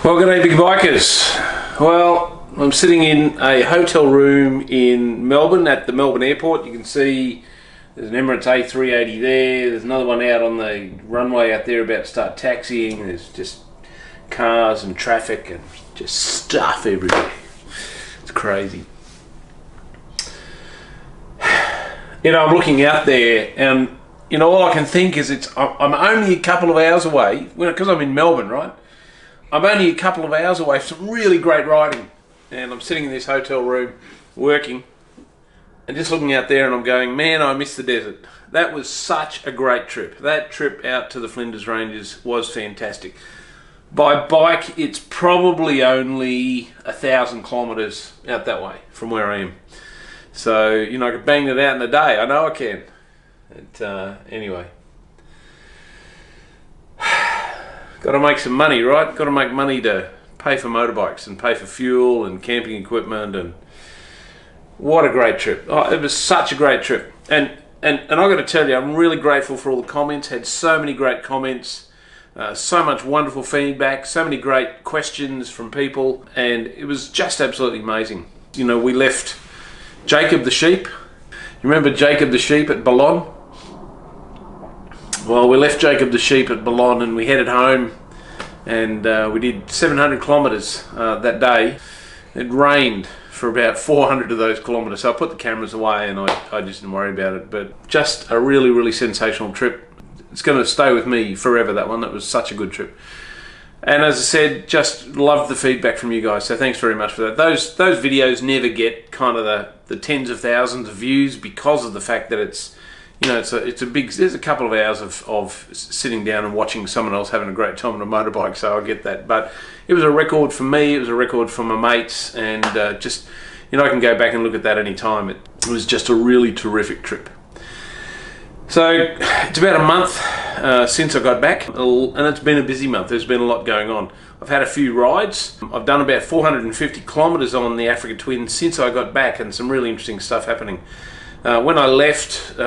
Well, good day, big bikers. Well, I'm sitting in a hotel room in Melbourne at the Melbourne airport. You can see there's an Emirates A380 there. There's another one out on the runway out there about to start taxiing. There's just cars and traffic and just stuff everywhere. It's crazy. You know, I'm looking out there and, you know, all I can think is I'm only a couple of hours away, because I'm in Melbourne, right? I'm only a couple of hours away from some really great riding, and I'm sitting in this hotel room working and just looking out there and I'm going, man, I miss the desert. That was such a great trip. That trip out to the Flinders Ranges was fantastic. By bike, it's probably only 1,000 kilometres out that way from where I am. So, you know, I could bang it out in a day. I know I can. Anyway. Got to make some money, right? Got to make money to pay for motorbikes and pay for fuel and camping equipment, and what a great trip. Oh, it was such a great trip. And I got to tell you, I'm really grateful for all the comments. Had so many great comments, so much wonderful feedback, so many great questions from people, and it was just absolutely amazing. You know, we left Jacob the sheep. You remember Jacob the sheep at Boulogne? Well, we left Jacob the sheep at Boulogne and we headed home, and we did 700 kilometres that day. It rained for about 400 of those kilometres, so I put the cameras away and I just didn't worry about it. But just a really, really sensational trip. It's going to stay with me forever, that one. That was such a good trip. And as I said, just loved the feedback from you guys, so thanks very much for that. Those videos never get kind of the tens of thousands of views because of the fact that it's, you know, there's a couple of hours of sitting down and watching someone else having a great time on a motorbike, so I get that. But it was a record for me, it was a record for my mates, and just, you know, I can go back and look at that any time. It was just a really terrific trip. So it's about a month since I got back, and it's been a busy month. There's been a lot going on. I've had a few rides. I've done about 450 kilometres on the Africa Twin since I got back, and some really interesting stuff happening. When I left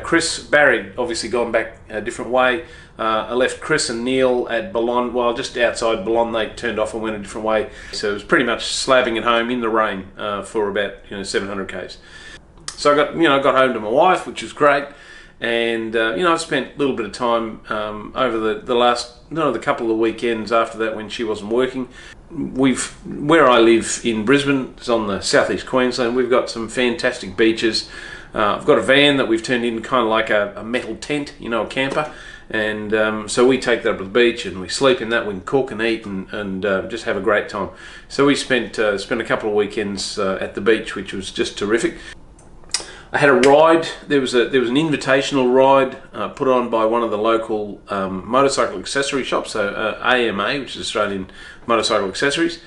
Chris, Barry obviously gone back a different way. I left Chris and Neil at Boulogne, well, just outside Boulogne. They turned off and went a different way. So it was pretty much slabbing it home in the rain for about 700 k's. So I got home to my wife, which was great. And I spent a little bit of time over the couple of weekends after that when she wasn't working. Where I live in Brisbane, it's on the southeast Queensland. We've got some fantastic beaches. I've got a van that we've turned into kind of like a metal tent, you know, a camper. And so we take that up to the beach and we sleep in that. We can cook and eat and just have a great time. So we spent a couple of weekends at the beach, which was just terrific. I had a ride. There was an invitational ride put on by one of the local motorcycle accessory shops, so AMA, which is Australian Motorcycle Accessories.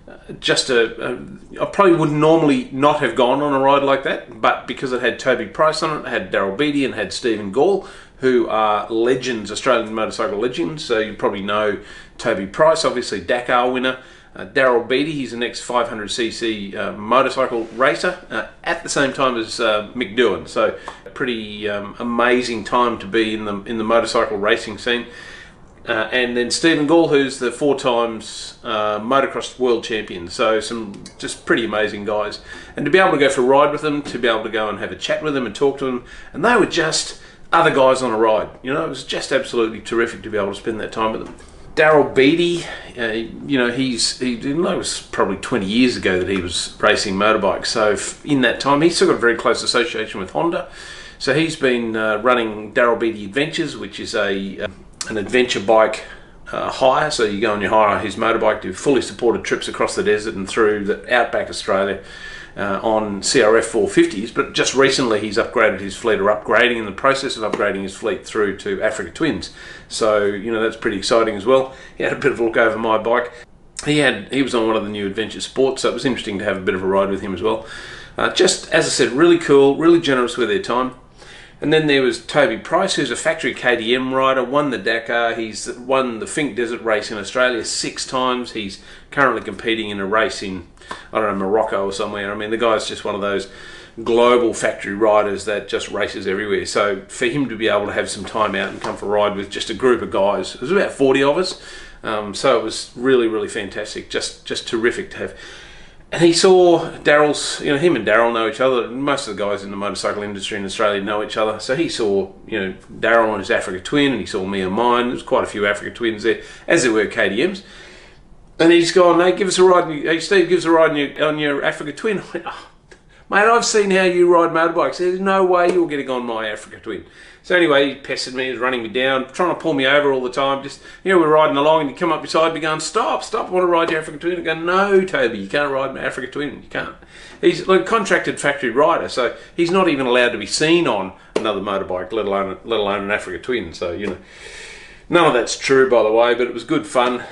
I probably would normally not have gone on a ride like that, but because it had Toby Price on it, it had Daryl Beattie and had Stephen Gall, who are legends, Australian motorcycle legends. So you probably know Toby Price, obviously Dakar winner. Daryl Beattie, he's an ex-500cc motorcycle racer at the same time as Mick Doohan. So pretty amazing time to be in the motorcycle racing scene. And then Stephen Gall, who's the 4 times motocross world champion. So some just pretty amazing guys. And to be able to go for a ride with them, to be able to go and have a chat with them and talk to them, and they were just other guys on a ride. You know, it was just absolutely terrific to be able to spend that time with them. Daryl Beattie, it was probably 20 years ago that he was racing motorbikes. So in that time, he's still got a very close association with Honda. So he's been running Daryl Beattie Adventures, which is an adventure bike hire. So you go and you hire his motorbike, do fully supported trips across the desert and through the outback Australia on CRF 450s. But just recently he's upgraded his fleet, or upgrading, in the process of upgrading his fleet through to Africa Twins. So, you know, that's pretty exciting as well. He had a bit of a look over my bike. He was on one of the new Adventure Sports, so it was interesting to have a bit of a ride with him as well. Just, as I said, really cool, really generous with their time. And then there was Toby Price, who's a factory KTM rider, won the Dakar. He's won the Fink Desert race in Australia 6 times. He's currently competing in a race in, I don't know, Morocco or somewhere. I mean, the guy's just one of those global factory riders that just races everywhere. So for him to be able to have some time out and come for a ride with just a group of guys, it was about 40 of us, So it was really, really fantastic, just terrific to have. And he saw Daryl's, him and Daryl know each other. Most of the guys in the motorcycle industry in Australia know each other. So he saw, Daryl on his Africa Twin, and he saw me on mine. There's quite a few Africa Twins there, as there were KTMs. And he's gone, hey, give us a ride. Hey, Steve, give us a ride on your Africa Twin. I went, oh, mate, I've seen how you ride motorbikes. There's no way you're getting on my Africa Twin. So anyway, he pestered me, he was running me down, trying to pull me over all the time. Just, we're riding along and he'd come up beside me going, stop, I want to ride your Africa Twin. I go, no, Toby, you can't ride my Africa Twin, you can't. He's like a contracted factory rider, so he's not even allowed to be seen on another motorbike, let alone an Africa Twin. So, none of that's true, by the way, but it was good fun.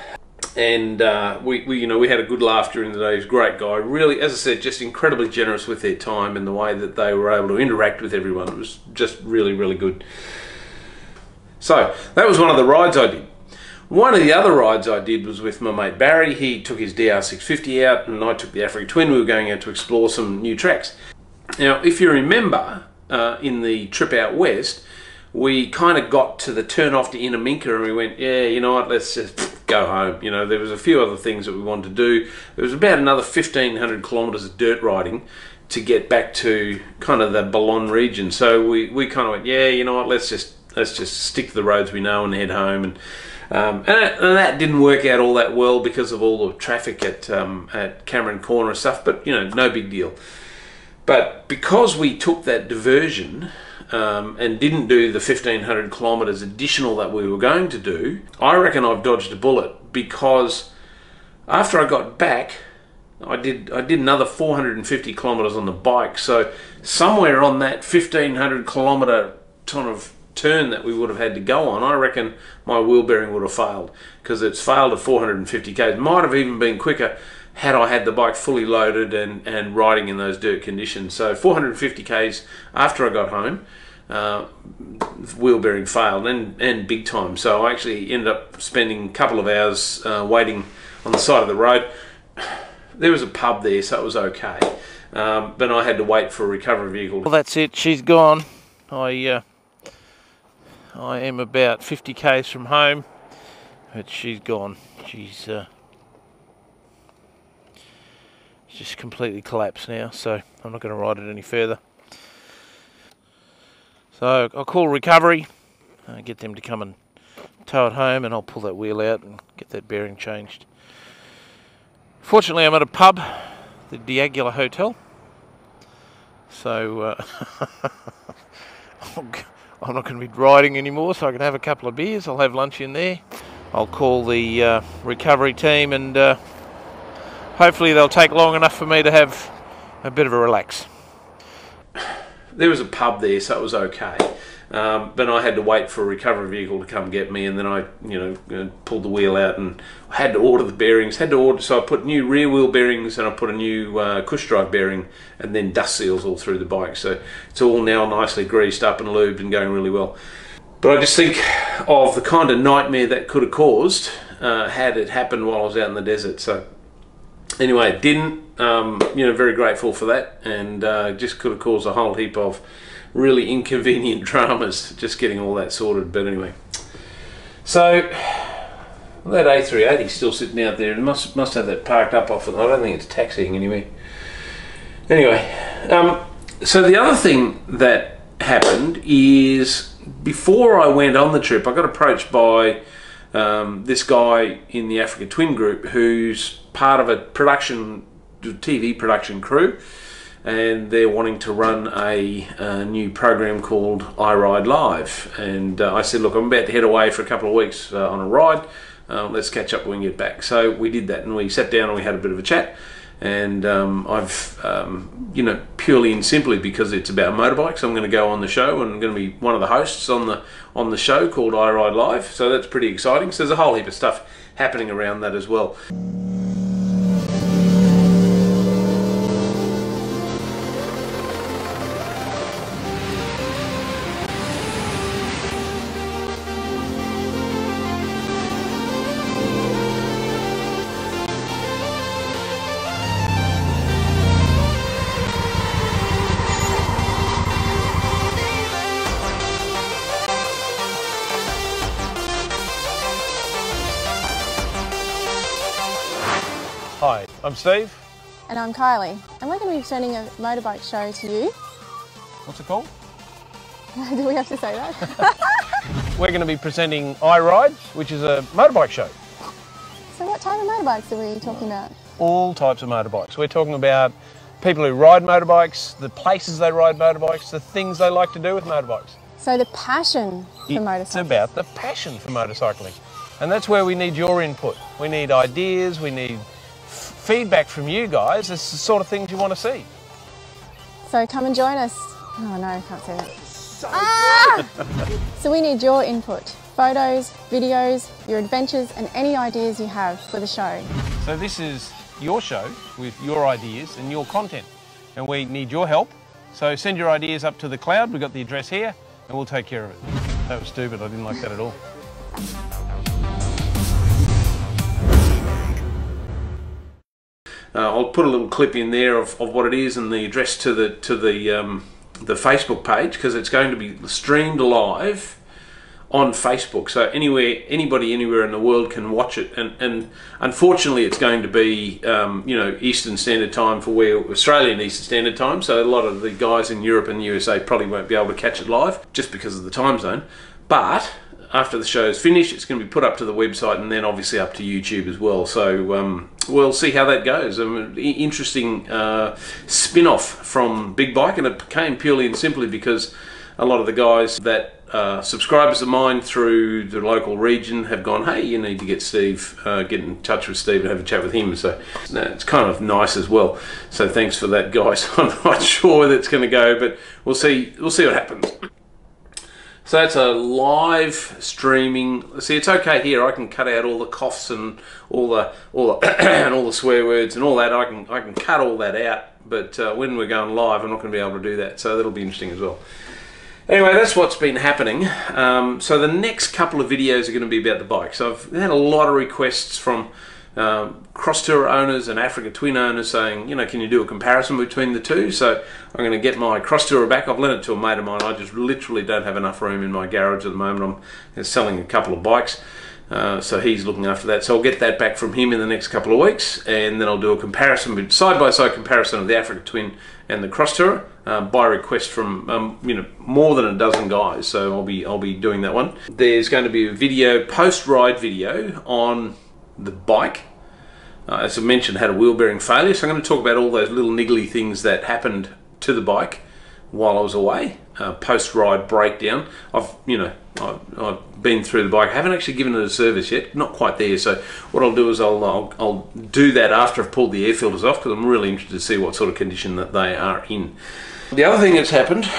And we had a good laugh during the day. He was a great guy, really, as I said, just incredibly generous with their time and the way that they were able to interact with everyone. It was just really, really good. So that was one of the rides I did. One of the other rides I did was with my mate Barry. He took his DR650 out and I took the Africa Twin. We were going out to explore some new tracks. Now, if you remember, in the trip out west, we kind of got to the turn off to Inaminka and we went, yeah, you know what, let's just go home. There was a few other things that we wanted to do. There was about another 1,500 kilometres of dirt riding to get back to kind of the Boulogne region. So we kind of went, yeah, you know what, let's just stick to the roads we know and head home. And that didn't work out all that well because of all the traffic at Cameron Corner and stuff, but no big deal. But because we took that diversion and didn't do the 1,500 kilometres additional that we were going to do, I reckon I've dodged a bullet, because after I got back, I did another 450 kilometres on the bike. So somewhere on that 1,500 kilometre kind of turn that we would have had to go on, I reckon my wheel bearing would have failed, because it's failed at 450 k's. Might have even been quicker had I had the bike fully loaded and riding in those dirt conditions. So 450 k's after I got home, wheel bearing failed, and big time. So I actually ended up spending a couple of hours waiting on the side of the road. There was a pub there, so it was okay, but I had to wait for a recovery vehicle. Well, that's it, she's gone. I am about 50 k's from home, but she's gone. She's just completely collapsed now, so I'm not going to ride it any further. So I'll call recovery, get them to come and tow it home, and I'll pull that wheel out and get that bearing changed. Fortunately, I'm at a pub, the Diagula Hotel, so I'm not going to be riding anymore, so I can have a couple of beers. I'll have lunch in there. I'll call the recovery team, and hopefully they'll take long enough for me to have a bit of a relax. There was a pub there, so it was okay, but I had to wait for a recovery vehicle to come get me, and then I pulled the wheel out and had to order the bearings. So I put new rear wheel bearings, and I put a new cush drive bearing, and then dust seals all through the bike. So it's all now nicely greased up and lubed and going really well. But I just think of the kind of nightmare that could have caused had it happened while I was out in the desert. So anyway, it didn't. Very grateful for that, and just could have caused a whole heap of really inconvenient dramas just getting all that sorted. But anyway, so that A380 is still sitting out there. It must have that parked up off it. I don't think it's taxiing anyway. Anyway, so the other thing that happened is, before I went on the trip, I got approached by this guy in the Africa Twin group who's part of a TV production crew, and they're wanting to run a new program called I Ride Live. And I said, look, I'm about to head away for a couple of weeks on a ride. Let's catch up when we get back. So we did that, and we sat down and we had a bit of a chat. And I've, purely and simply because it's about motorbikes, I'm going to go on the show, and I'm going to be one of the hosts on the show called I Ride Live. So that's pretty exciting. So there's a whole heap of stuff happening around that as well. I'm Steve. And I'm Kylie. And we're going to be presenting a motorbike show to you. What's it called? Do we have to say that? We're going to be presenting iRide, which is a motorbike show. So what type of motorbikes are we talking about? All types of motorbikes. We're talking about people who ride motorbikes, the places they ride motorbikes, the things they like to do with motorbikes. So the passion for motorcycling. It's about the passion for motorcycling. And that's where we need your input. We need ideas, we need feedback from you guys. It's the sort of things you want to see. So come and join us. Oh no, I can't say that. So we need your input. Photos, videos, your adventures and any ideas you have for the show. So this is your show with your ideas and your content. And we need your help. So send your ideas up to the cloud. We've got the address here and we'll take care of it. That was stupid, I didn't like that at all. I'll put a little clip in there of what it is and the address to the Facebook page, because it's going to be streamed live on Facebook. So anybody anywhere in the world can watch it. And unfortunately, it's going to be you know, Eastern Standard Time for where Australian Eastern Standard Time. So a lot of the guys in Europe and the USA probably won't be able to catch it live just because of the time zone. But after the show is finished, it's going to be put up to the website and then obviously up to YouTube as well. So we'll see how that goes. Interesting spin-off from Big Bike, and it came purely and simply because a lot of the guys that subscribers of mine through the local region have gone, hey, you need to get Steve, get in touch with Steve and have a chat with him. So it's kind of nice as well. So thanks for that, guys. I'm not sure whether it's going to go, but we'll see what happens. So that's a live streaming. See, it's okay here. I can cut out all the coughs and all the and all the swear words and all that. I can cut all that out. But when we're going live, I'm not going to be able to do that. So that'll be interesting as well. Anyway, that's what's been happening. So the next couple of videos are going to be about the bike. So I've had a lot of requests from cross tour owners and Africa Twin owners saying, you know, can you do a comparison between the two? So I'm going to get my cross tourer back. I've lent it to a mate of mine. I just literally don't have enough room in my garage at the moment. I'm selling a couple of bikes, so he's looking after that. So I'll get that back from him in the next couple of weeks, and then I'll do a comparison, side-by-side comparison of the Africa Twin and the cross tourer by request from you know, more than a dozen guys. So I'll be doing that one. There's going to be a video, post-ride video on the bike. As I mentioned, had a wheel bearing failure, so I'm going to talk about all those little niggly things that happened to the bike while I was away. Post-ride breakdown. I've been through the bike. I haven't actually given it a service yet, not quite there. So what I'll do is I'll do that after I've pulled the air filters off, because I'm really interested to see what sort of condition that they are in. The other thing that's happened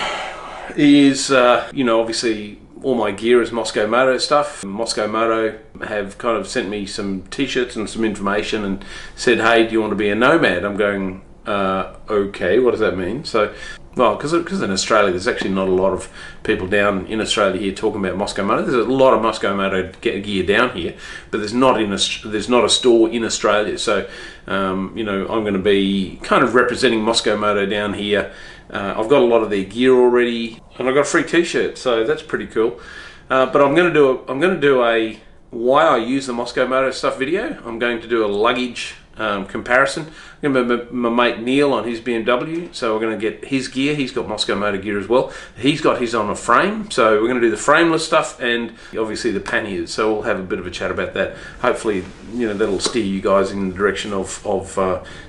is, you know, obviously all my gear is Moscow Moto stuff. Moscow Moto have kind of sent me some t-shirts and some information and said, hey, do you want to be a nomad? I'm going, okay, what does that mean? So, well, because in Australia there's actually not a lot of people down in Australia here talking about Moscow Moto. There's a lot of Moscow Moto gear down here, but there's not a store in Australia. So, you know, I'm going to be kind of representing Moscow Moto down here. I've got a lot of their gear already, and I've got a free t-shirt, so that's pretty cool. But I'm going to do a why I use the Moscow Moto stuff video. I'm going to do a luggage comparison. I'm going to be my mate Neil on his BMW, so we're going to get his gear. He's got Moscow Moto gear as well. He's got his on a frame, so we're going to do the frameless stuff and obviously the panniers. So we'll have a bit of a chat about that. Hopefully, you know, that'll steer you guys in the direction of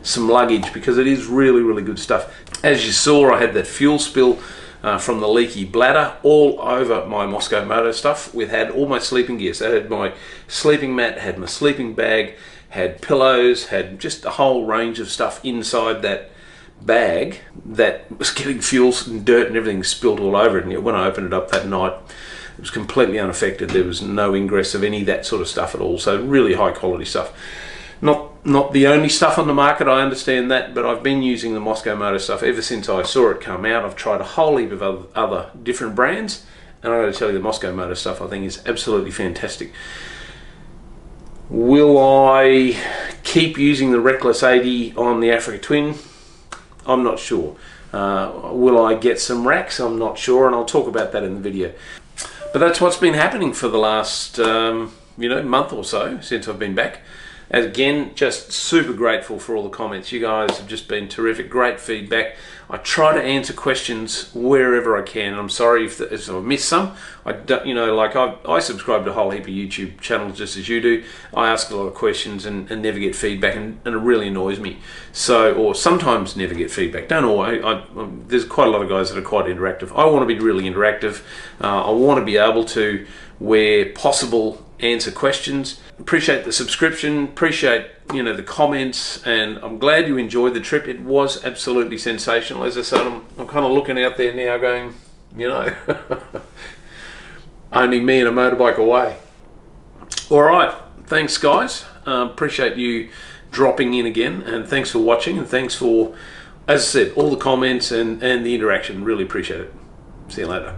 some luggage, because it is really good stuff. As you saw, I had that fuel spill from the leaky bladder all over my Moscow Moto stuff. We had all my sleeping gear. So I had my sleeping mat, had my sleeping bag, had pillows, had just a whole range of stuff inside that bag that was getting fuel and dirt and everything spilled all over it. And when I opened it up that night, it was completely unaffected. There was no ingress of any of that sort of stuff at all. So really high quality stuff. Not the only stuff on the market, I understand that, but I've been using the Moscow Moto stuff ever since I saw it come out. I've tried a whole heap of other different brands, and I've got to tell you, the Moscow Moto stuff I think is absolutely fantastic. Will I keep using the Reckless 80 on the Africa Twin? I'm not sure. Will I get some racks? I'm not sure, and I'll talk about that in the video. But that's what's been happening for the last you know, month or so since I've been back. Again, just super grateful for all the comments. You guys have just been terrific, great feedback. I try to answer questions wherever I can. I'm sorry if I've missed some. I don't, you know, like I subscribe to a whole heap of YouTube channels just as you do. I ask a lot of questions and never get feedback, and it really annoys me. So, or sometimes never get feedback. Don't always. There's quite a lot of guys that are quite interactive. I want to be really interactive. I want to be able to, where possible, answer questions. Appreciate the subscription, appreciate, you know, the comments, and I'm glad you enjoyed the trip. It was absolutely sensational. As I said, I'm kind of looking out there now going, you know, only me and a motorbike away. All right, thanks guys. Appreciate you dropping in again, and thanks for watching, and thanks for, as I said, all the comments and the interaction. Really appreciate it. See you later.